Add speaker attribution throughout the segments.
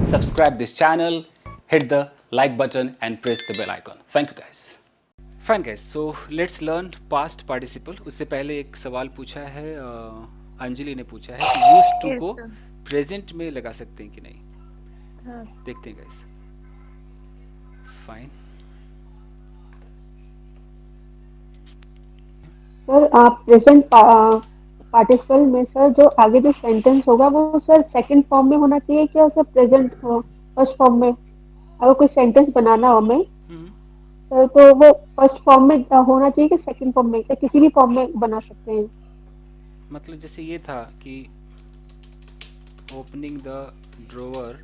Speaker 1: subscribe this channel, hit the like button and press the bell icon. Thank you guys. Fine guys, so let's learn past participle. उससे पहले एक सवाल पूछा है अंजलि ने पूछा है कि used to
Speaker 2: Yes,
Speaker 1: को
Speaker 2: sir.
Speaker 1: प्रेजेंट में लगा सकते हैं कि नहीं.
Speaker 2: हाँ.
Speaker 1: देखते हैं गाइस. फाइन.
Speaker 3: सर आप प्रेजेंट पार्टिसिपल में सर जो आगे जो सेंटेंस होगा वो सर सेकंड फॉर्म में होना चाहिए क्या सर प्रेजेंट फर्स्ट फॉर्म में अगर कोई सेंटेंस बनाना हो हमें सर तो वो फर्स्ट फॉर्म में होना चाहिए कि सेकंड फॉर्म में या किसी भी फॉर्म में बना सकते हैं.
Speaker 1: मतलब जैसे ये था कि opening the drawer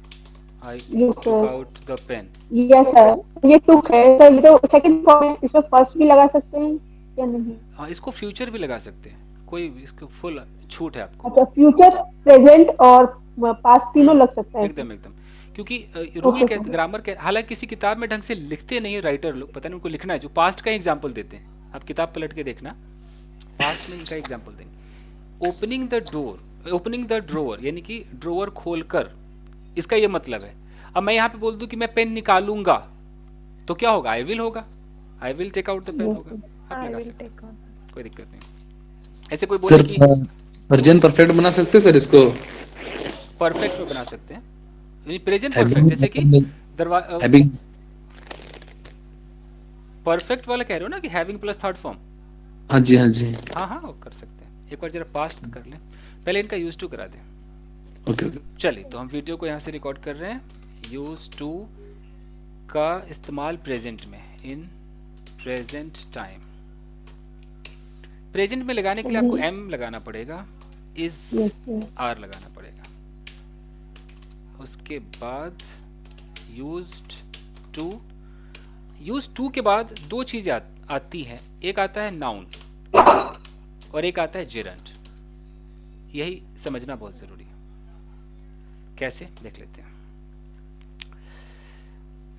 Speaker 1: I
Speaker 3: yes
Speaker 1: took
Speaker 3: sir.
Speaker 1: Out the pen.
Speaker 3: Yes sir ये टुक है सर ये तो सेकंड फॉर्म है इसमें फर्स्ट भी लगा सकते हैं या नहीं.
Speaker 1: हाँ, इसको फ्यूचर भी लगा सकते हैं, कोई इसको फुल छूट है आपको.
Speaker 3: अच्छा फ्यूचर प्रेजेंट और पास्ट तीनों लग सकता है.
Speaker 1: एकदम एकदम. क्योंकि रूल
Speaker 3: ओके
Speaker 1: के
Speaker 3: सर.
Speaker 1: ग्रामर के हालांकि किसी किताब में ढंग से लिखते नहीं है राइटर लोग, पता नहीं उनको लिखना है जो पास्ट का एग्जाम्पल देते हैं. आप किताब पलट के देखना, पास्ट में इनका एग्जाम्पल देंगे. Opening the door, opening the drawer यानी कि ड्रोवर खोलकर, इसका ये मतलब है. अब मैं यहाँ पे बोल दूं कि मैं पेन निकालूंगा तो क्या होगा, आई विल होगा, I will take out the pen होगा. आप
Speaker 2: I
Speaker 1: लगा
Speaker 2: will
Speaker 1: सकते
Speaker 2: take on.
Speaker 1: हैं, कोई दिक्कत नहीं. ऐसे कोई बोले
Speaker 4: सर
Speaker 1: कि
Speaker 4: प्रेजेंट परफेक्ट बना सकते हैं सर इसको.
Speaker 1: परफेक्ट में बना सकते हैं, प्रेजेंट परफेक्ट, जैसे कि
Speaker 4: हैविंग
Speaker 1: दरवाजा.
Speaker 4: हैविंग
Speaker 1: परफेक्ट वाला कह रहे हो ना कि हैविंग प्लस थर्ड फॉर्म.
Speaker 4: हाँ जी हाँ जी.
Speaker 1: हाँ हाँ वो कर सकते हैं. एक बार जरा पास्ट कर लें, पहले इनका यूज टू करा दें.
Speaker 4: Okay okay.
Speaker 1: चलिए तो हम वीडियो को यहाँ से रिकॉर्ड कर रहे हैं. यूज टू का इस्तेमाल प्रेजेंट में, इन प्रेजेंट टाइम. प्रेजेंट में लगाने के लिए आपको एम लगाना पड़ेगा, इज
Speaker 3: यस सर.
Speaker 1: आर लगाना पड़ेगा. उसके बाद यूज्ड टू. यूज टू के बाद दो चीजें आती हैं. एक आता है नाउन और एक आता है जेरंड. यही समझना बहुत जरूरी है. कैसे देख लेते हैं.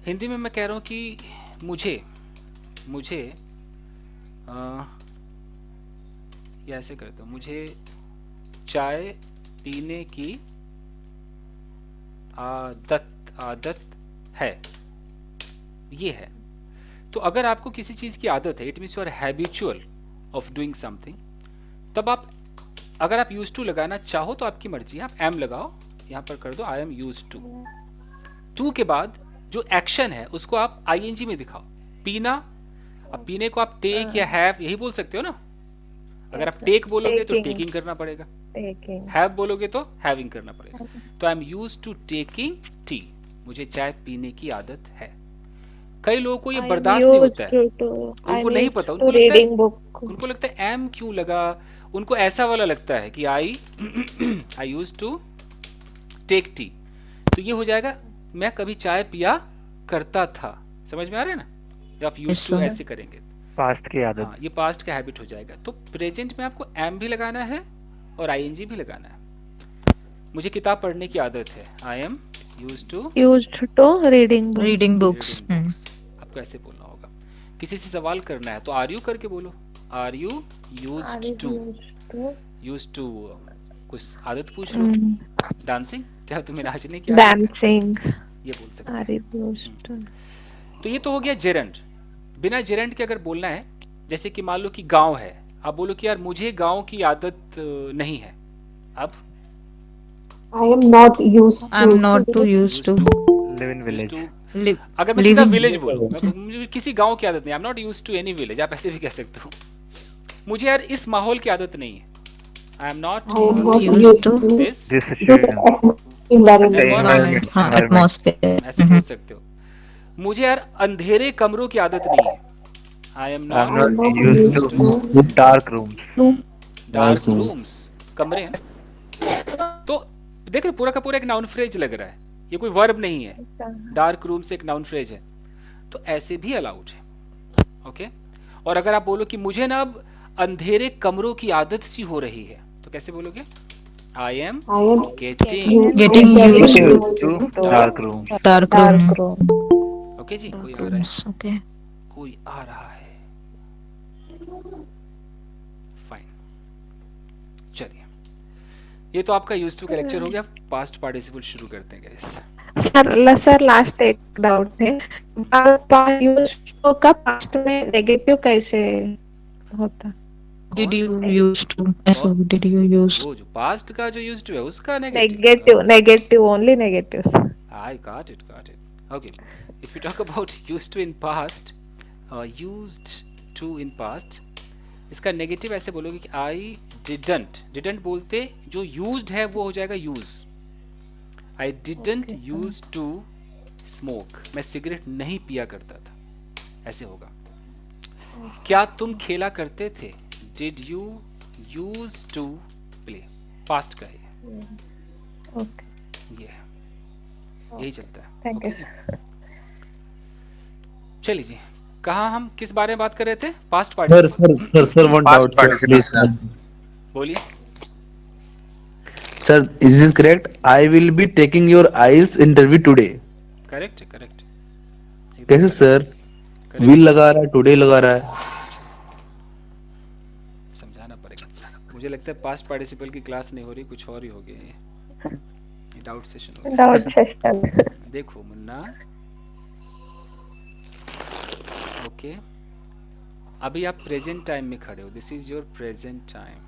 Speaker 1: हिंदी में मैं कह रहा हूं कि मुझे मुझे या ऐसे करता हूं, मुझे चाय पीने की आदत है. ये है. तो अगर आपको किसी चीज की आदत है, it means you are habitual of doing something, तब आप अगर आप यूज टू लगाना चाहो तो आपकी मर्जी है. आप एम लगाओ, यहां पर कर दो I am use to. To के बाद जो एक्शन है उसको आप आईएनजी में दिखाओ. पीना, अब पीने को आप टेक या हैव यही बोल सकते हो ना. अगर आप टेक बोलोगे तो
Speaker 2: Taking.
Speaker 1: टेकिंग करना पड़ेगा,
Speaker 2: Taking.
Speaker 1: हैव बोलोगे तो हैविंग करना पड़ेगा. तो I am use to taking tea. मुझे चाय पीने की आदत है. कई लोगों को ये
Speaker 2: I am
Speaker 1: बर्दाश्त नहीं
Speaker 2: used
Speaker 1: होता है,
Speaker 2: I
Speaker 1: उनको
Speaker 2: am
Speaker 1: नहीं
Speaker 2: used
Speaker 1: पता.
Speaker 2: to reading book.
Speaker 1: उनको लगता है एम क्यों लगा. उनको ऐसा वाला लगता है कि आई आई यूज टू टेक टी. तो ये हो जाएगा मैं कभी चाय पिया करता था. समझ में आ रहा है ना. जब आप यूज टू ऐसे करेंगे,
Speaker 5: पास्ट की आदत.
Speaker 1: हाँ ये पास्ट का हैबिट हो जाएगा. तो प्रेजेंट में आपको एम भी लगाना है और आईएनजी भी लगाना है. मुझे किताब पढ़ने की आदत है, I am use to
Speaker 2: Used to reading book.
Speaker 6: Reading books.
Speaker 1: आपको ऐसे बोलना होगा. किसी से सवाल करना है तो आर यू करके बोलो. Are you
Speaker 2: Are
Speaker 1: use to.
Speaker 2: used to
Speaker 1: use to कुछ आदत पूछ लो. डांसिंग, क्या तुम्हें नाचने की आदत है?
Speaker 2: dancing.
Speaker 1: ये बोल सकते
Speaker 2: Are
Speaker 1: हैं.
Speaker 2: used to.
Speaker 1: तो ये तो हो गया जेरंड. बिना जेरंड के अगर बोलना है, जैसे कि मान लो कि गांव है, आप बोलो कि यार मुझे गांव की आदत नहीं है. अब
Speaker 3: I am not used
Speaker 6: I am
Speaker 3: to.
Speaker 6: Not to use to
Speaker 5: live in village.
Speaker 1: अगर मैं सीधा विलेज बोलूं, मुझे किसी गांव की आदत नहीं, I am not use to any village, आप ऐसे भी कह सकते हो. मुझे यार इस माहौल की आदत नहीं है, I am not
Speaker 3: I am not
Speaker 6: used
Speaker 3: used
Speaker 6: to
Speaker 3: to
Speaker 1: this
Speaker 5: this
Speaker 3: this
Speaker 5: situation.
Speaker 3: environment.
Speaker 1: environment.
Speaker 6: हाँ एटमॉस्फेयर.
Speaker 1: ऐसे बोल सकते हो. मुझे यार अंधेरे कमरों की आदत नहीं है, I am
Speaker 5: I am
Speaker 1: not
Speaker 5: not used to dark rooms.
Speaker 1: Dark rooms. कमरे हैं. तो देख रहे पूरा का पूरा एक नाउन फ्रेज लग रहा है, ये कोई वर्ब नहीं है. डार्क रूम से एक नाउन फ्रेज है, तो ऐसे भी अलाउड है. ओके. और अगर आप बोलो कि मुझे ना अब अंधेरे कमरों की आदत सी हो रही है, तो कैसे बोलोगे. I am
Speaker 3: I am
Speaker 6: getting used
Speaker 5: to dark rooms.
Speaker 6: Dark
Speaker 2: Dark
Speaker 6: room.
Speaker 2: room.
Speaker 1: Okay जी. कोई आ रहा है,
Speaker 6: ओके.
Speaker 1: कोई आ रहा है. फाइन. चलिए, ये तो आपका यूज्ड टू का लेक्चर हो गया. पास्ट पार्टिसिपल शुरू करते हैं गाइस.
Speaker 2: सर लास्ट एक डाउट है, यूज का पास्ट में नेगेटिव कैसे होता?
Speaker 6: Did
Speaker 1: कौन
Speaker 6: you used to? ऐसा
Speaker 1: कौन
Speaker 6: did you use?
Speaker 1: वो जो पास्ट का जो यूज्ड है उसका negative.
Speaker 2: Negative, negative, only negative.
Speaker 1: I got it, got it. Okay. If you talk about used to in past, used to in past, इसका negative ऐसे बोलोगे कि आई डिडंट बोलते जो यूज्ड है वो हो जाएगा use. I didn't use to smoke, मैं सिगरेट नहीं पिया करता था, ऐसे होगा. क्या तुम खेला करते थे? Did you use to play, past का है
Speaker 2: ओके,
Speaker 1: ये है, यही चलता है.
Speaker 2: Thank you.
Speaker 1: चलिए जी, कहाँ हम किस बारे में बात कर रहे थे? Past
Speaker 4: sir
Speaker 1: participle.
Speaker 4: Sir sir sir one
Speaker 7: Past
Speaker 4: doubt sir
Speaker 7: participle,
Speaker 4: please.
Speaker 1: बोलिए.
Speaker 4: Sir is is correct? I will be taking your IELTS interview today.
Speaker 1: Correct है, करेक्ट.
Speaker 4: कैसे सर? विल लगा रहा है, टुडे लगा रहा है.
Speaker 1: समझाना पड़ेगा. मुझे लगता है पास्ट पार्टिसिपल की क्लास नहीं हो रही, कुछ और ही हो गया ये डाउट सेशन हो गया.
Speaker 2: Doubt session.
Speaker 1: देखो मुन्ना, ओके, अभी आप प्रेजेंट टाइम में खड़े हो. This is your present time,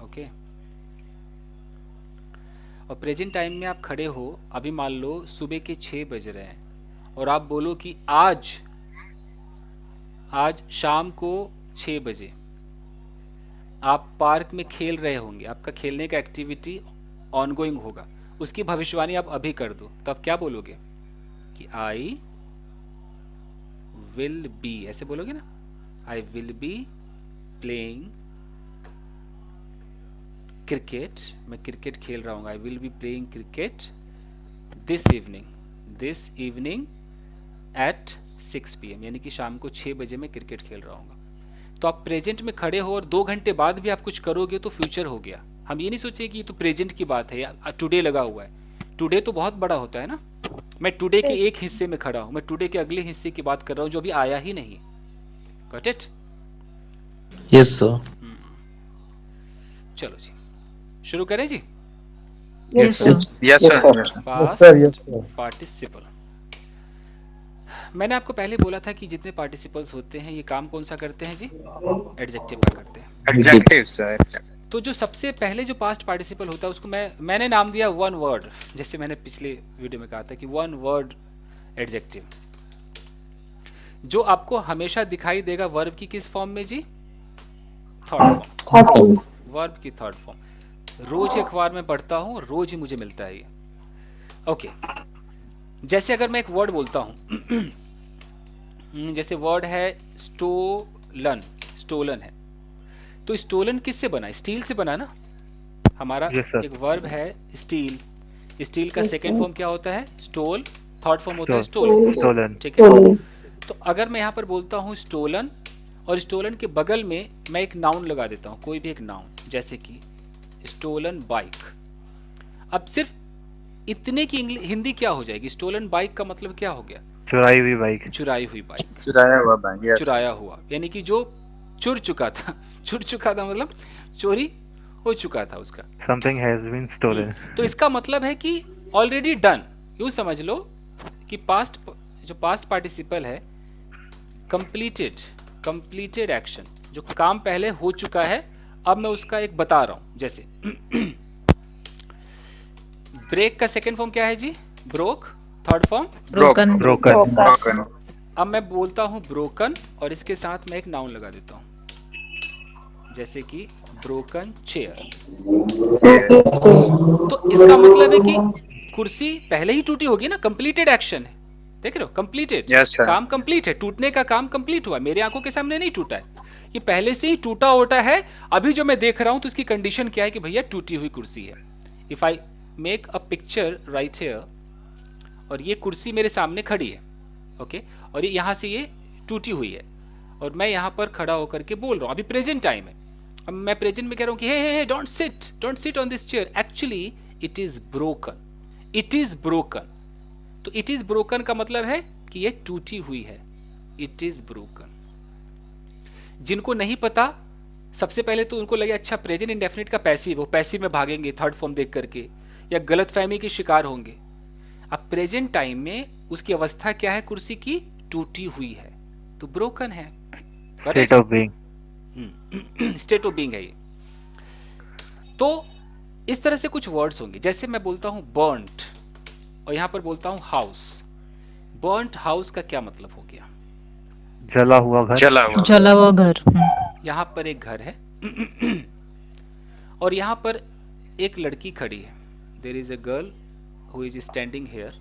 Speaker 1: okay. और प्रेजेंट टाइम में आप खड़े हो. अभी मान लो सुबह के 6 बज रहे हैं और आप बोलो कि आज शाम को 6 बजे आप पार्क में खेल रहे होंगे. आपका खेलने का एक्टिविटी ऑनगोइंग होगा. उसकी भविष्यवाणी आप अभी कर दो, तो आप क्या बोलोगे? कि आई विल बी, ऐसे बोलोगे ना. I will be playing cricket, मैं क्रिकेट खेल रहा हूँ. I will be playing cricket this evening at 6 PM, यानी कि शाम को 6 बजे मैं क्रिकेट खेल रहा हूँ. तो आप प्रेजेंट में खड़े हो और 2 घंटे बाद भी आप कुछ करोगे तो फ्यूचर हो गया. हम ये नहीं सोचे कि ये तो प्रेजेंट की बात है या टुडे लगा हुआ है. टुडे तो बहुत बड़ा होता है ना. मैं टुडे के एक हिस्से में खड़ा हूँ, मैं टुडे के अगले हिस्से की बात कर रहा हूँ जो अभी आया ही नहीं. Got it?
Speaker 4: Yes sir.
Speaker 1: चलो जी, शुरू करें जी.
Speaker 6: Yes, sir.
Speaker 7: yes sir, yes sir.
Speaker 1: Past participle. मैंने आपको पहले बोला था कि जितने पार्टिसिपल्स होते हैं ये काम कौन सा करते हैं जी? एडजेक्टिव का करते हैं.
Speaker 7: Adjectives, sir.
Speaker 1: तो जो सबसे पहले जो पास्ट पार्टिसिपल होता है उसको मैंने नाम दिया वन वर्ड. जैसे मैंने पिछले वीडियो में कहा था कि वन वर्ड एडजेक्टिव, जो आपको हमेशा दिखाई देगा वर्ब की किस फॉर्म में जी? Third form. वर्ब की थर्ड फॉर्म. रोज अखबार में पढ़ता हूँ, रोज ही मुझे मिलता है ये. ओके. जैसे अगर मैं एक वर्ड बोलता हूँ जैसे वर्ड है स्टोलन, स्टोलन है. तो स्टोलन किससे बना? स्टील से बना ना. हमारा
Speaker 5: Yes, sir.
Speaker 1: एक वर्ब है स्टील. स्टील का सेकंड फॉर्म क्या होता है? स्टोल. थर्ड फॉर्म होता है स्टोलन.
Speaker 5: Stolen.
Speaker 1: ठीक है. तो अगर मैं यहाँ पर बोलता हूँ स्टोलन और स्टोलन के बगल में मैं एक नाउन लगा देता हूँ, कोई भी एक नाउन, जैसे कि स्टोलन बाइक. अब सिर्फ इतने की हिंदी क्या हो जाएगी? स्टोलन बाइक का मतलब क्या हो गया?
Speaker 5: चुराई हुई बाइक.
Speaker 1: चुराई हुई बाइक.
Speaker 7: चुराया हुआ बैंक, yes.
Speaker 1: चुराया हुआ यानी कि जो चुर चुका था. चुर चुका था मतलब चोरी हो चुका था उसका.
Speaker 5: Something has been stolen.
Speaker 1: तो इसका मतलब है कि ऑलरेडी डन. यूं समझ लो कि पास्ट, जो पास्ट पार्टिसिपल है, कंप्लीटेड एक्शन, जो काम पहले हो चुका है, अब मैं उसका एक बता रहा हूं. जैसे ब्रेक का सेकंड फॉर्म क्या है जी? Broke. Third form
Speaker 6: Broken.
Speaker 7: Broken.
Speaker 1: अब मैं बोलता हूं ब्रोकन और इसके साथ मैं एक नाउन लगा देता हूं, जैसे कि ब्रोकन चेयर. तो इसका मतलब है कि कुर्सी पहले ही टूटी होगी ना. कंप्लीटेड एक्शन है. देख रहे हो? कंप्लीटेड.
Speaker 7: Yes, sir.
Speaker 1: काम कंप्लीट है. टूटने का काम कंप्लीट हुआ. मेरे आंखों के सामने नहीं टूटा है, ये पहले से ही टूटा ओटा है. अभी जो मैं देख रहा हूं तो इसकी कंडीशन क्या है कि भैया टूटी हुई कुर्सी है. If I make a picture right here, और ये कुर्सी मेरे सामने खड़ी है, ओके, और ये यहाँ से ये टूटी हुई है और मैं यहाँ पर खड़ा होकर के बोल रहा हूँ. अभी प्रेजेंट टाइम है. अब मैं प्रेजेंट में कह रहा हूँ कि hey don't sit on this chair. Actually it is broken. It is broken. तो इट इज ब्रोकन का मतलब है कि ये टूटी हुई है. It is broken. जिनको नहीं पता, सबसे पहले तो उनको लगे अच्छा प्रेजेंट इंडेफिनिट का पैसिव, वो पैसिव में भागेंगे थर्ड फॉर्म देख करके, या गलतफहमी के शिकार होंगे. अब प्रेजेंट टाइम में उसकी अवस्था क्या है कुर्सी की? टूटी हुई है, तो ब्रोकन है।
Speaker 5: State of being.
Speaker 1: State of being है ये। तो इस तरह से कुछ वर्ड्स होंगे, जैसे मैं बोलता हूं बर्न्ट और यहां पर बोलता हूं हाउस। बर्न्ट हाउस का क्या मतलब हो गया?
Speaker 5: जला हुआ घर.
Speaker 7: जला हुआ
Speaker 6: जला हुआ घर.
Speaker 1: यहां पर एक घर है और यहां पर एक लड़की खड़ी है। There is a girl who is standing here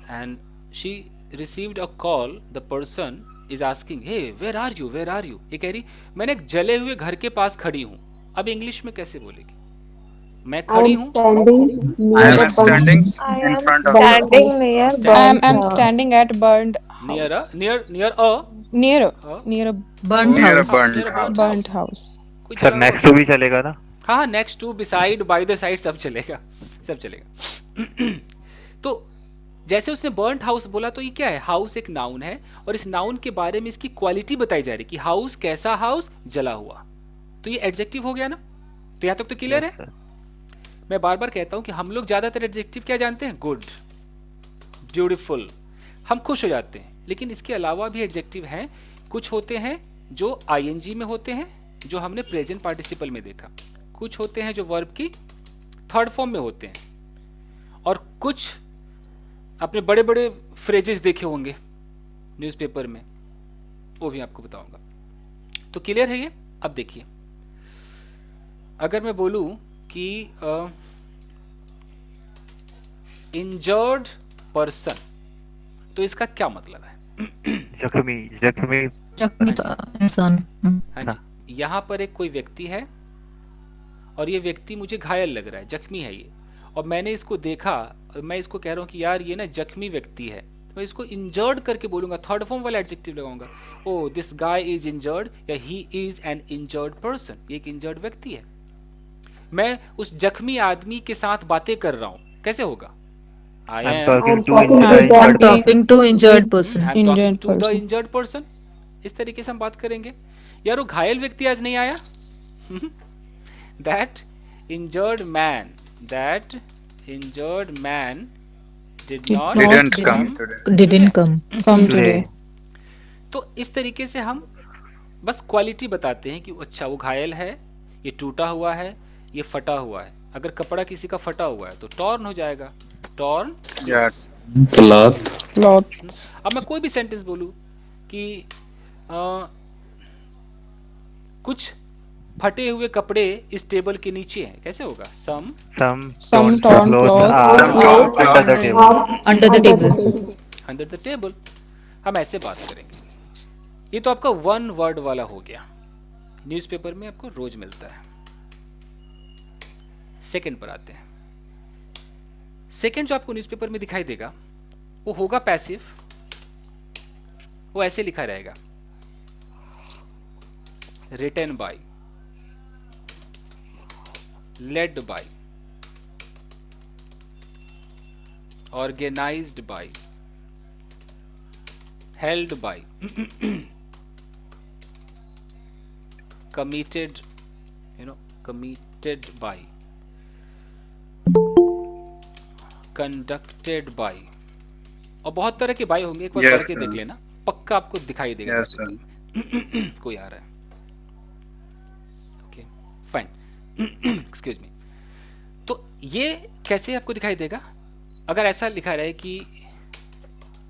Speaker 1: and she received a call. The person is asking, hey where are you, where are you. ये कह रही मैं एक जले हुए घर के पास खड़ी हूं। अब इंग्लिश में कैसे बोलेगी? मैं
Speaker 3: I
Speaker 1: खड़ी
Speaker 3: am
Speaker 1: हूँ,
Speaker 3: standing
Speaker 7: I
Speaker 3: near
Speaker 7: am
Speaker 3: a
Speaker 7: standing
Speaker 2: I
Speaker 7: in
Speaker 2: am
Speaker 7: front of
Speaker 2: standing near
Speaker 1: Stand-
Speaker 2: burnt
Speaker 8: I'm
Speaker 2: house.
Speaker 8: standing at burned
Speaker 1: near
Speaker 8: house.
Speaker 1: a near a
Speaker 8: Near
Speaker 1: a
Speaker 8: near a
Speaker 6: Burnt
Speaker 7: near a
Speaker 6: house.
Speaker 7: burnt
Speaker 1: near a
Speaker 7: house.
Speaker 8: burnt house.
Speaker 1: कोई
Speaker 5: sir
Speaker 1: जला
Speaker 5: next
Speaker 1: हुआ
Speaker 5: to भी चलेगा ना.
Speaker 1: हाँ, next to, beside, by the side, सब चलेगा, सब चलेगा। तो जैसे उसने बर्न्ट हाउस बोला, तो ये क्या है? हाउस एक नाउन है और इस नाउन के बारे में इसकी क्वालिटी बताई जा रही कि हाउस कैसा हाउस? जला हुआ। तो ये एडजेक्टिव हो गया ना? तो यहां तक तो क्लियर है।
Speaker 5: Yes, sir.
Speaker 1: मैं बार बार कहता हूं कि हम लोग ज्यादातर एडजेक्टिव क्या जानते हैं? गुड, ब्यूटीफुल, हम खुश हो जाते हैं। लेकिन इसके अलावा भी एडजेक्टिव हैं, कुछ होते हैं जो आईएनजी में होते हैं, जो हमने प्रेजेंट पार्टिसिपल में देखा। कुछ होते हैं जो वर्ब की थर्ड फॉर्म में होते हैं, और कुछ अपने बड़े बड़े फ्रेजेस देखे होंगे न्यूज़पेपर में, वो भी आपको बताऊंगा। तो क्लियर है ये? अब देखिए, अगर मैं बोलूं कि इंजर्ड पर्सन, तो इसका क्या मतलब है?
Speaker 5: जख्मी जख्मी.
Speaker 6: जख्मी का इंसान.
Speaker 1: हाँ जी, यहाँ पर एक कोई व्यक्ति है और ये व्यक्ति मुझे घायल लग रहा है, जख्मी है ये, और मैंने इसको देखा, मैं इसको कह रहा हूँ कि यार ये ना जख्मी व्यक्ति है, तो मैं इसको इंजर्ड करके बोलूंगा, थर्ड फॉर्म वाला एडजेक्टिव लगाऊंगा। ओ दिस गाय इज इंजर्ड, या he is an injured person, ये एक इंजर्ड व्यक्ति है। मैं उस जख्मी आदमी के साथ बातें कर रहा हूँ, कैसे होगा? I
Speaker 5: I'm
Speaker 1: am
Speaker 5: talking to
Speaker 3: talking
Speaker 5: injured
Speaker 3: to
Speaker 6: I'm
Speaker 5: person.
Speaker 6: talking to injured person.
Speaker 1: I am talking
Speaker 8: Injured
Speaker 1: to the
Speaker 8: person.
Speaker 1: Injured person. इस तरीके से हम बात करेंगे। यार वो घायल व्यक्ति आज नहीं आया। That injured man, that injured man did not
Speaker 7: Didn't come today.
Speaker 6: Didn't come.
Speaker 8: Come
Speaker 5: Today.
Speaker 8: today.
Speaker 1: तो इस तरीके से हम बस क्वालिटी बताते हैं कि अच्छा वो घायल है, ये टूटा हुआ है, ये फटा हुआ है। अगर कपड़ा किसी का फटा हुआ है तो टॉर्न हो जाएगा, टॉर्न।
Speaker 7: Yeah.
Speaker 4: Cloth
Speaker 8: Clothes.
Speaker 1: अब मैं कोई भी सेंटेंस बोलूं कि कुछ फटे हुए कपड़े इस टेबल के नीचे हैं, कैसे होगा?
Speaker 8: Some torn clothes
Speaker 7: Some
Speaker 8: are
Speaker 7: torn
Speaker 5: under the
Speaker 7: clothes.
Speaker 5: table.
Speaker 6: Under the table.
Speaker 1: Under the table. हम ऐसे बात करेंगे। ये तो आपका वन वर्ड वाला हो गया, न्यूज़पेपर में आपको रोज मिलता है। सेकंड पर आते हैं। सेकंड जो आपको न्यूज़पेपर में दिखाई देगा वो होगा पैसिव। वो ऐसे लिखा रहेगा, written by, led by, organised by, held by, committed, committed by, conducted by, और बहुत तरह के बाय होंगे। एक बार
Speaker 7: Yes,
Speaker 1: पढ़ के देख
Speaker 7: sir.
Speaker 1: लेना, पक्का आपको दिखाई देगा।
Speaker 7: Yes, sir.
Speaker 1: कोई आ रहा है? Okay fine, excuse me. तो ये कैसे आपको दिखाई देगा? अगर ऐसा लिखा रहे कि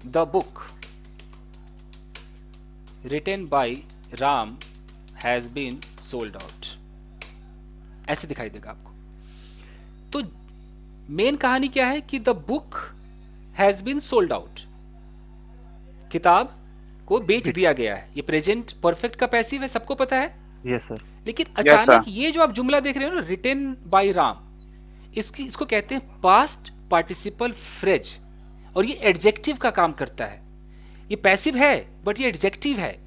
Speaker 1: the book written by Ram has been sold out, ऐसे दिखाई देगा आपको। तो मेन कहानी क्या है कि the book has been sold out, किताब को बेच दिया गया है। ये प्रेजेंट परफेक्ट का पैसिव है, सबको पता है।
Speaker 5: Yes, sir.
Speaker 1: लेकिन
Speaker 7: Yes,
Speaker 1: अचानक
Speaker 7: sir.
Speaker 1: ये जो आप जुमला देख रहे हो ना, रिटन बाय राम, इसको कहते हैं पास्ट पार्टिसिपल फ्रेज, और ये एडजेक्टिव का काम करता है। ये पैसिव है बट ये एडजेक्टिव है।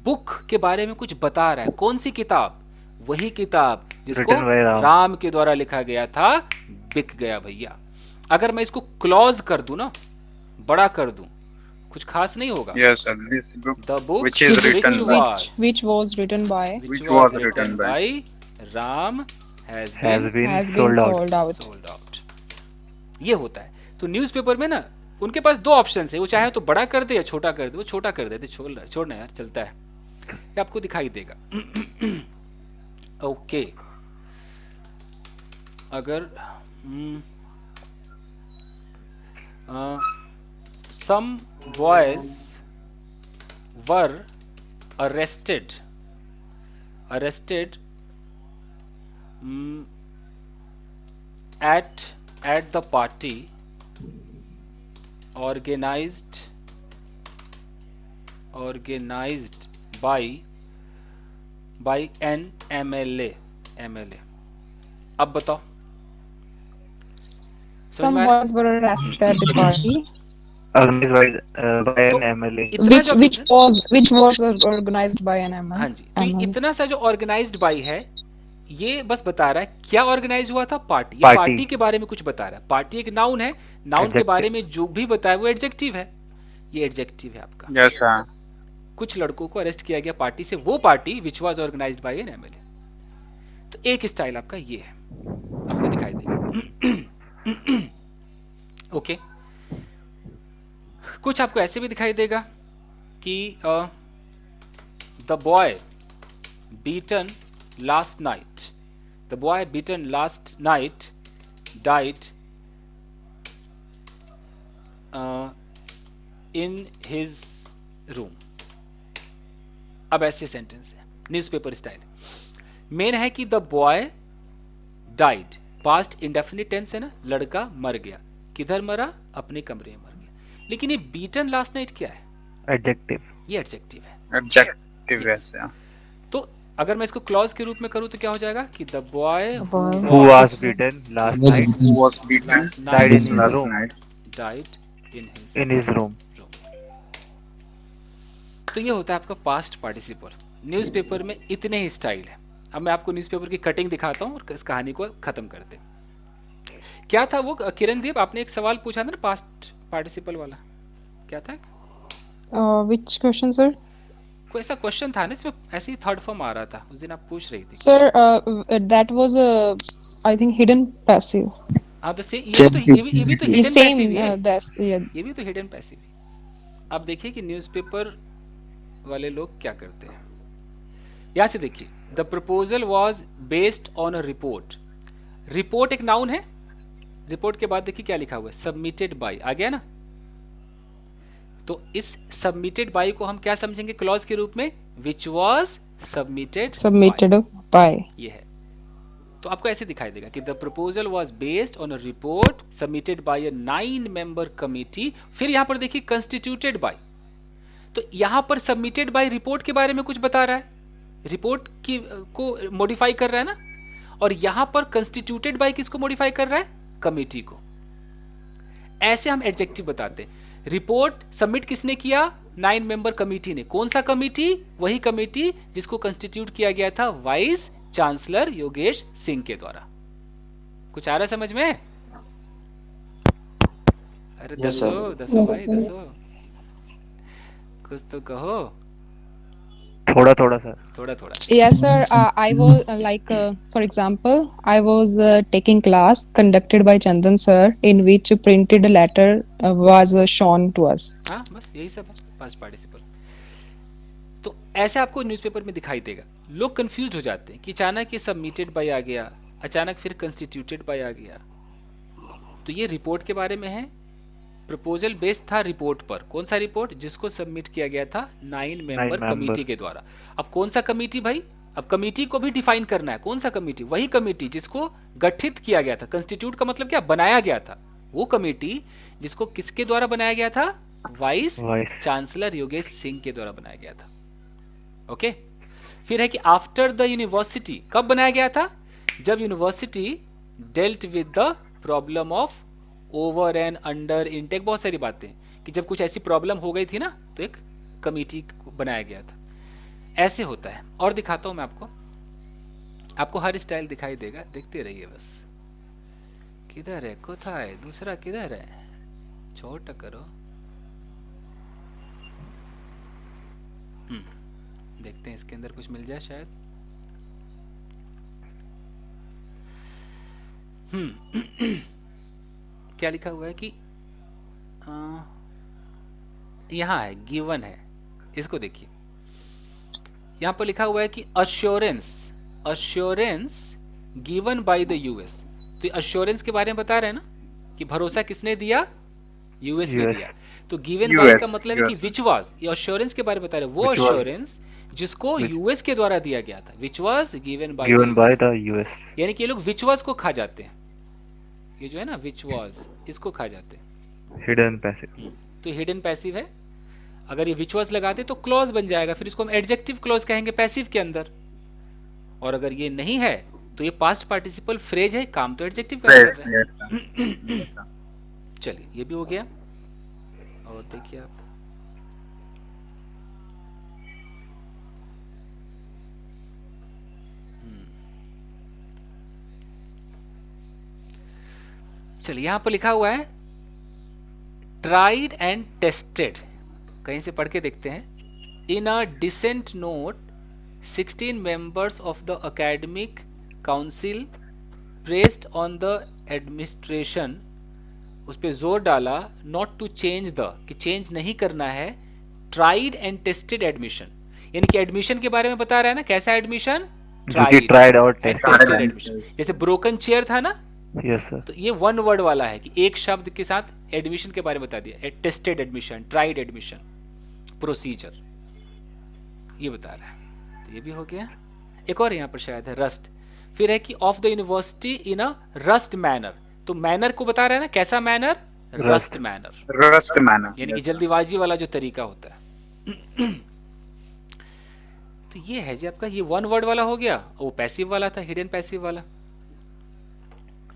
Speaker 1: बुक के बारे में कुछ बता रहा है। कौन सी किताब? वही किताब जिसको
Speaker 5: Written by Ram.
Speaker 1: राम के द्वारा लिखा गया था, बिक गया भैया। अगर मैं इसको क्लॉज कर दूं ना, बड़ा कर दूं, कुछ खास नहीं होगा।
Speaker 7: Yes, sir. This book
Speaker 1: the book
Speaker 7: which is written
Speaker 8: Which was written by
Speaker 7: which was written by
Speaker 1: Ram has
Speaker 5: Has been
Speaker 8: has been
Speaker 5: sold out.
Speaker 8: sold out.
Speaker 1: Sold out. ये होता है। तो न्यूज़पेपर में ना उनके पास दो ऑप्शन है, वो चाहे तो बड़ा कर दे या छोटा कर दे, वो छोटा कर देते, छोड़ना यार, चलता है, ये आपको दिखाई देगा। ओके, अगर some boys were arrested at the party organized by an MLA। अब बताओ,
Speaker 8: Some boys were arrested at the party.
Speaker 5: Organized by
Speaker 1: तो
Speaker 5: an MLA.
Speaker 1: इतना जो
Speaker 8: Which was organized by an ML.
Speaker 1: हाँ जी, तो ये इतना सा जो ऑर्गेनाइज्ड बाई है, ये बस बता रहा है क्या ऑर्गेनाइज हुआ था, पार्टी। ये पार्टी के बारे में कुछ बता रहा है। पार्टी एक नाउन है, नाउन के बारे में जो भी बताया वो एडजेक्टिव है, ये एडजेक्टिव है आपका।
Speaker 7: Yes, sir.
Speaker 1: कुछ लड़कों को अरेस्ट किया गया पार्टी से, वो party which was organised by an MLA. तो एक स्टाइल आपका ये है, आपको दिखाई देगा। ओके, कुछ आपको ऐसे भी दिखाई देगा कि the boy beaten last night died in his room. अब ऐसे सेंटेंस है, न्यूज़पेपर स्टाइल। मेन है कि the boy died, past indefinite tense है ना, लड़का मर गया। किधर मरा? अपने कमरे में मर गया। लेकिन ये बीटन लास्ट नाइट क्या है?
Speaker 5: एडजेक्टिव।
Speaker 1: ये एडजेक्टिव है।
Speaker 7: Adjective,
Speaker 1: Yes.
Speaker 7: yes, yeah.
Speaker 1: तो अगर मैं इसको क्लॉज के रूप में करूं तो क्या हो जाएगा कि the boy
Speaker 5: Who was beaten last night
Speaker 7: Who was beaten
Speaker 5: died in his
Speaker 7: last
Speaker 5: room.
Speaker 7: night.
Speaker 1: Died
Speaker 5: In his room.
Speaker 1: तो ये होता है आपका पास्ट पार्टिसिपल। न्यूज़पेपर में इतने ही स्टाइल है। अब मैं आपको न्यूज़पेपर की कटिंग दिखाता हूँ और इस कहानी को खत्म करते हैं। क्या था वो किरणदीप, आपने एक सवाल पूछा था ना पास्ट पार्टिसिपल वाला, क्या था?
Speaker 8: Which question, sir?
Speaker 1: कोई ऐसा क्वेश्चन था ना, इसमें ऐसे ही थर्ड फॉर्म आ रहा था, उस दिन आप पूछ रही थी।
Speaker 8: Sir, that was I think hidden passive.
Speaker 1: हाँ, तो ये भी तो हिडन
Speaker 8: Same,
Speaker 1: पैसिव है।
Speaker 8: that's yeah.
Speaker 1: ये भी तो हिडन पैसिव है। अब देखिए कि न्यूज़पेपर वाले लोग क्या करते हैं। यहां से देखिए, the proposal was based on a report. Report एक नाउन है, रिपोर्ट के बाद देखिए क्या लिखा हुआ है, सबमिटेड बाय। आ गया ना? तो इस सबमिटेड बाय को हम क्या समझेंगे क्लॉज के रूप में? Which was submitted
Speaker 8: by.
Speaker 1: ये है। तो आपको ऐसे दिखाई देगा कि the proposal was based on a report submitted by a 9 member committee. फिर यहां पर देखिए कंस्टिट्यूटेड बाय, तो यहां पर सबमिटेड बाय रिपोर्ट के बारे में कुछ बता रहा है, रिपोर्ट की को मॉडिफाई कर रहा है ना, और यहां पर कंस्टिट्यूटेड बाय किसको मॉडिफाई कर रहा है? कमिटी को। ऐसे हम एडजेक्टिव बताते हैं। रिपोर्ट सबमिट किसने किया? 9 मेंबर कमिटी ने। कौन सा कमिटी? वही कमिटी जिसको कंस्टिट्यूट किया गया था वाइस चांसलर योगेश सिंह के द्वारा। कुछ आ रहा समझ में? अरे दसो भाई दसो, कुछ तो कहो।
Speaker 5: थोड़ा थोड़ा सर।
Speaker 1: थोड़ा थोड़ा।
Speaker 8: Yes, sir. I was for example, I was taking class conducted by Chandan sir, in which printed letter was shown to us.
Speaker 1: हाँ, बस यही सब है पास्ट पार्टिसिपल। तो ऐसे आपको न्यूज़पेपर में दिखाई देगा। लोग कंफ्यूज हो जाते हैं कि अचानक ये सबमिटेड बाय आ गया, अचानक फिर कंस्टिट्यूटेड बाय आ गया। तो ये रिपोर्ट के बारे में है। प्रपोजल बेस्ड था रिपोर्ट पर। कौन सा रिपोर्ट? जिसको सबमिट किया गया था 9 मेंबर कमिटी के द्वारा। अब कौन सा कमिटी भाई? अब कमिटी को भी डिफाइन करना है। कौन सा कमिटी? वही कमिटी जिसको गठित किया गया था। कंस्टिट्यूट का मतलब क्या? बनाया गया था। वो कमिटी जिसको किसके द्वारा बनाया गया था? वाइस चांसलर योगेश सिंह के द्वारा बनाया गया था। ओके, फिर है कि आफ्टर द यूनिवर्सिटी, कब बनाया गया था? जब university dealt with the problem of over and under intake, बहुत सारी बातें कि जब कुछ ऐसी प्रॉब्लम हो गई थी ना, तो एक कमिटी बनाया गया था। ऐसे होता है। और दिखाता हूं मैं आपको हर स्टाइल दिखाई देगा, देखते रहिए बस। किधर है कोथाय? दूसरा किधर है? छोटा करो। देखते हैं इसके अंदर कुछ मिल जाए शायद। क्या लिखा हुआ है कि यहाँ है, गिवन है, इसको देखिए, यहाँ पर लिखा हुआ है कि assurance, assurance given by the US. तो अश्योरेंस के बारे में बता रहे हैं ना कि भरोसा किसने दिया, यूएस ने
Speaker 5: US.
Speaker 1: दिया। तो गिवन बाय
Speaker 7: US,
Speaker 1: का मतलब है कि
Speaker 7: US.
Speaker 1: विच वाज, ये अश्योरेंस के बारे में बता रहे हैं, वो
Speaker 5: Which was-
Speaker 1: अश्योरेंस जिसको यूएस के द्वारा दिया गया था, which was given by
Speaker 5: Given by the US.
Speaker 1: यानी कि ये लोग विच वाज को खा जाते हैं, ये जो है ना विच वाज, इसको खा जाते हैं।
Speaker 5: Hidden passive.
Speaker 1: तो हिडन पैसिव है, अगर ये विच वाज लगाते तो क्लॉज बन जाएगा, फिर इसको हम एडजेक्टिव क्लॉज कहेंगे पैसिव के अंदर। और अगर ये नहीं है तो ये पास्ट पार्टिसिपल फ्रेज है, काम तो एडजेक्टिव का कर रहा है।
Speaker 7: Yes, sir. Yes, sir.
Speaker 1: चलिए ये भी हो गया। और देखिए आप, चलिए यहां पर लिखा हुआ है ट्राइड एंड टेस्टेड, कहीं से पढ़ के देखते हैं। In a dissent note 16 members of the academic council pressed on the administration, उस पर जोर डाला नॉट टू चेंज द, कि चेंज नहीं करना है, ट्राइड एंड टेस्टेड एडमिशन, यानी कि एडमिशन के बारे में बता रहा है ना, कैसा एडमिशन,
Speaker 5: जो कि tried और tested
Speaker 1: टेस्टेड
Speaker 7: है।
Speaker 1: एडमिशन। जैसे ब्रोकन चेयर था ना,
Speaker 5: Yes, sir.
Speaker 1: तो ये वन वर्ड वाला है कि एक शब्द के साथ एडमिशन के बारे में बता दिया, tested admission, tried admission, procedure, ये बता रहा है। तो ये भी हो गया। एक और यहाँ पर शायद है रस्ट, फिर है कि of the university in a rust manner, तो मैनर को बता रहा है ना, कैसा manner, rust manner,
Speaker 7: Rust manner.
Speaker 1: यानी कि
Speaker 7: Yes, sir.
Speaker 1: जल्दीबाजी वाला जो तरीका होता है। तो ये है जी आपका, ये वन वर्ड वाला हो गया, वो पैसिव वाला था, हिडन पैसिव वाला।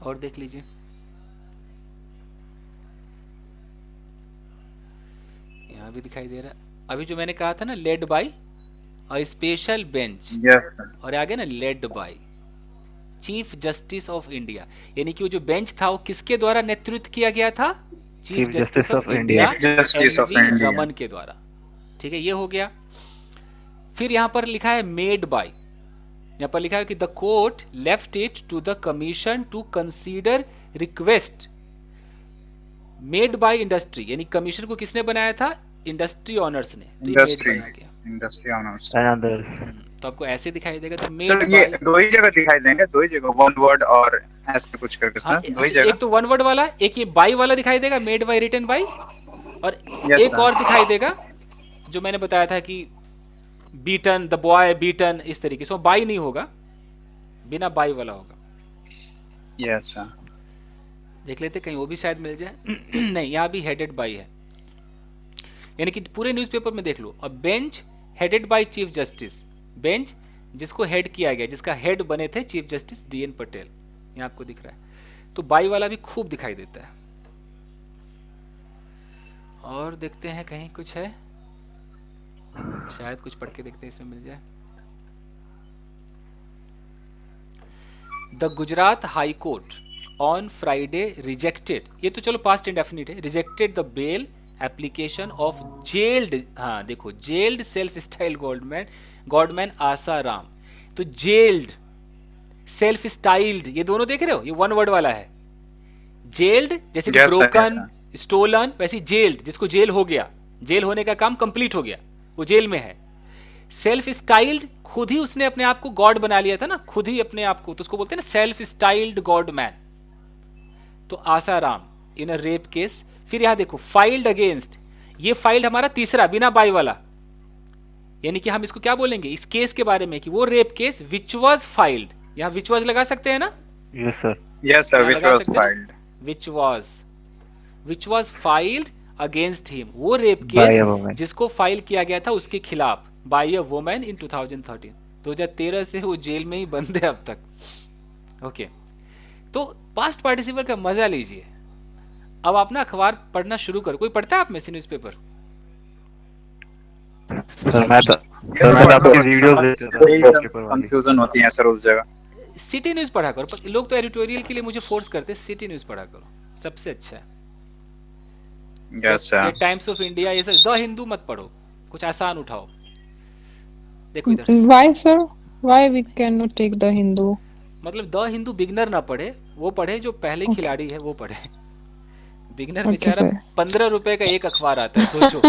Speaker 1: और देख लीजिए, यहां भी दिखाई दे रहा है, अभी जो मैंने कहा था ना, led by a special bench,
Speaker 7: Yes, sir.
Speaker 1: और आगे ना led by chief justice of India, यानी कि वो जो बेंच था वो किसके द्वारा नेतृत्व किया गया था, chief justice of India
Speaker 7: Chief Justice of
Speaker 1: NV.
Speaker 7: India.
Speaker 1: Raman के द्वारा। ठीक है, ये हो गया। फिर यहां पर लिखा है मेड बाय, यहां पर लिखा है कि the court left it to the commission to consider request made by industry, यानी कमीशन को किसने बनाया था, इंडस्ट्री ऑनर्स ने, तो ये मेड
Speaker 7: Industry.
Speaker 1: बाय आ गया।
Speaker 7: Industry honors.
Speaker 5: And others.
Speaker 1: तो आपको ऐसे दिखाई देगा, तो
Speaker 7: तो
Speaker 1: मेड
Speaker 7: ये
Speaker 1: बाय,
Speaker 7: दो ही जगह दिखाई देंगे, दो ही जगह, वन वर्ड और ऐसे कुछ करके
Speaker 1: हाँ,
Speaker 7: सर, दो ही जगह।
Speaker 1: एक तो वन वर्ड वाला, एक ये बाई वाला दिखाई देगा, मेड बाय, रिटन बाय, और
Speaker 7: Yes,
Speaker 1: एक
Speaker 7: sir.
Speaker 1: और दिखाई देगा जो मैंने बताया था कि बीटन, द बॉय बीटन, इस तरीके से, वो बाई नहीं होगा, बिना बाई वाला होगा।
Speaker 7: Yes, sir.
Speaker 1: देख लेते कहीं वो भी शायद मिल जाए। नहीं, यहाँ भी हेडेड बाई है, यानी कि पूरे न्यूज़पेपर में देख लो, a bench headed by chief justice, bench जिसको हेड किया गया, जिसका हेड बने थे चीफ जस्टिस D.N. पटेल, यहाँ आपको दिख रहा है। तो बाई वाला भी खूब दिखाई देता है। और देखते हैं कहीं कुछ है, शायद कुछ पढ़ के देखते हैं इसमें मिल जाए। The Gujarat high court on Friday rejected, ये तो चलो पास्ट इंडेफिनिट है, rejected the bail application of gelled, हाँ देखो, जेल्ड सेल्फ स्टाइल गॉडमैन आसा राम। तो जेल्ड, सेल्फ स्टाइल्ड, ये दोनों देख रहे हो, ये वन वर्ड वाला है। जेल्ड जैसे
Speaker 7: Yes, sir,
Speaker 1: broken,
Speaker 7: yes,
Speaker 1: stolen, वैसे जेल्ड जिसको जेल हो गया, जेल होने का काम कंप्लीट हो गया, वो जेल में है। सेल्फ स्टाइल्ड, खुद ही उसने अपने आप को गॉड बना लिया था ना, खुद ही अपने आप को, तो उसको बोलते हैं ना सेल्फ स्टाइल्ड गॉड मैन। तो आसाराम इन अ रेप केस। फिर यहां देखो फाइल्ड अगेंस्ट, ये फाइल्ड हमारा तीसरा बिना बाई वाला, यानी कि हम इसको क्या बोलेंगे इस केस के बारे में, कि वो rape case which was filed, यहां विच वाज लगा सकते हैं ना,
Speaker 5: Yes, sir.
Speaker 7: Yes, sir.
Speaker 1: यहाँ
Speaker 7: Which
Speaker 1: लगा
Speaker 7: was
Speaker 1: सकते हैं
Speaker 7: filed.
Speaker 1: ना? Which was filed against him, वो rape
Speaker 5: By a
Speaker 1: case
Speaker 5: woman.
Speaker 1: जिसको फाइल किया गया था उसके खिलाफ बाय अ वुमन इन 2013। 2013 से वो जेल में ही बंद है अब तक। ओके, तो पास्ट पार्टिसिपल का मजा लीजिए। अब आप ना अखबार पढ़ना शुरू करो। कोई पढ़ता है आप में से न्यूज़पेपर?
Speaker 5: सर मैं तो आपकी वीडियोस देखता था न्यूज़पेपर वाली।
Speaker 7: कंफ्यूजन होती है सर उस जगह।
Speaker 1: सिटी न्यूज़ पढ़ा करो। लोग तो एडिटोरियल के लिए मुझे फोर्स करते हैं, सिटी न्यूज़ पढ़ा करो, सबसे अच्छा है।
Speaker 7: Yes sir.
Speaker 1: Times of India, ये सब। द हिंदू मत पढ़ो, कुछ आसान उठाओ। देखो इधर,
Speaker 8: Why, sir? Why we cannot take the Hindu?
Speaker 1: मतलब द हिंदू बिगनर ना पढ़े, वो पढ़े जो पहले
Speaker 8: Okay.
Speaker 1: खिलाड़ी है वो पढ़े। बिगनर
Speaker 8: Okay,
Speaker 1: बेचारा
Speaker 8: sir.
Speaker 1: 15 रुपए का एक अखबार आता है, सोचो।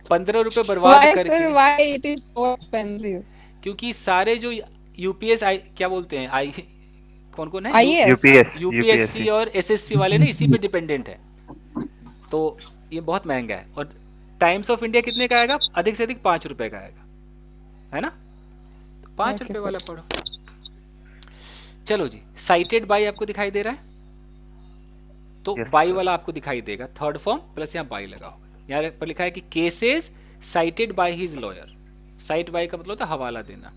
Speaker 1: 15 रुपए बर्बाद
Speaker 8: Why,
Speaker 1: करके,
Speaker 8: sir? Why it is so expensive?
Speaker 1: क्योंकि सारे जो यूपीएस आई क्या बोलते हैं, आई कौन कौन है,
Speaker 8: IAS.
Speaker 1: यूपीएससी और एसएससी वाले ना इसी पे डिपेंडेंट है। तो ये बहुत महंगा है। और टाइम्स ऑफ इंडिया कितने का आएगा? अधिक से अधिक 5 रुपए का आएगा, है ना? 5
Speaker 8: Okay,
Speaker 1: रुपए
Speaker 8: sir.
Speaker 1: वाला पढ़ो। चलो जी, साइटेड बाय आपको दिखाई दे रहा है, तो
Speaker 5: Yes,
Speaker 1: बाई
Speaker 5: sir.
Speaker 1: वाला आपको दिखाई देगा, थर्ड फॉर्म प्लस यहाँ बाई लगा होगा। यहाँ पर लिखा है कि cases cited by his lawyer. Cite by का मतलब होता है हवाला देना,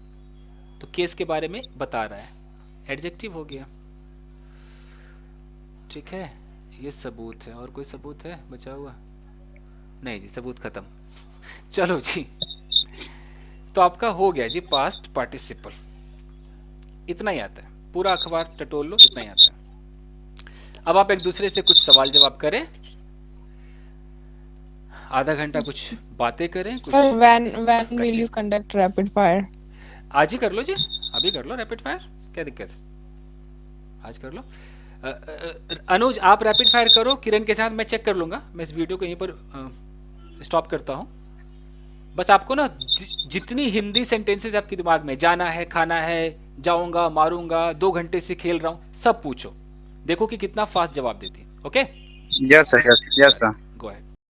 Speaker 1: तो केस के बारे में बता रहा है, एडजेक्टिव हो गया। ठीक है, ये सबूत है। और कोई सबूत है बचा हुआ? नहीं जी, सबूत खत्म। चलो जी, तो आपका हो गया जी पास्ट पार्टिसिपल। इतना ही आता है, पूरा अखबार टटोल लो, इतना ही आता है। अब आप एक दूसरे से कुछ सवाल जवाब करें, आधा घंटा कुछ बातें करें,
Speaker 8: Sir,
Speaker 1: कुछ
Speaker 8: when will you
Speaker 1: practice।
Speaker 8: conduct rapid fire?
Speaker 1: आज ही कर लो जी, अभी कर लो रैपिड फायर, क्या दिक्कत है, आज कर लो। अनुज आप रैपिड फायर करो किरण के साथ, मैं चेक कर लूंगा। मैं इस वीडियो को यहीं पर स्टॉप करता हूँ। बस आपको ना जितनी हिंदी सेंटेंसेस आपके दिमाग में, जाना है, खाना है, जाऊंगा, मारूंगा, 2 घंटे से खेल रहा हूँ, सब पूछो, देखो कि कितना फास्ट जवाब देती है। Okay
Speaker 7: Yes, sir. Yes, yes, sir.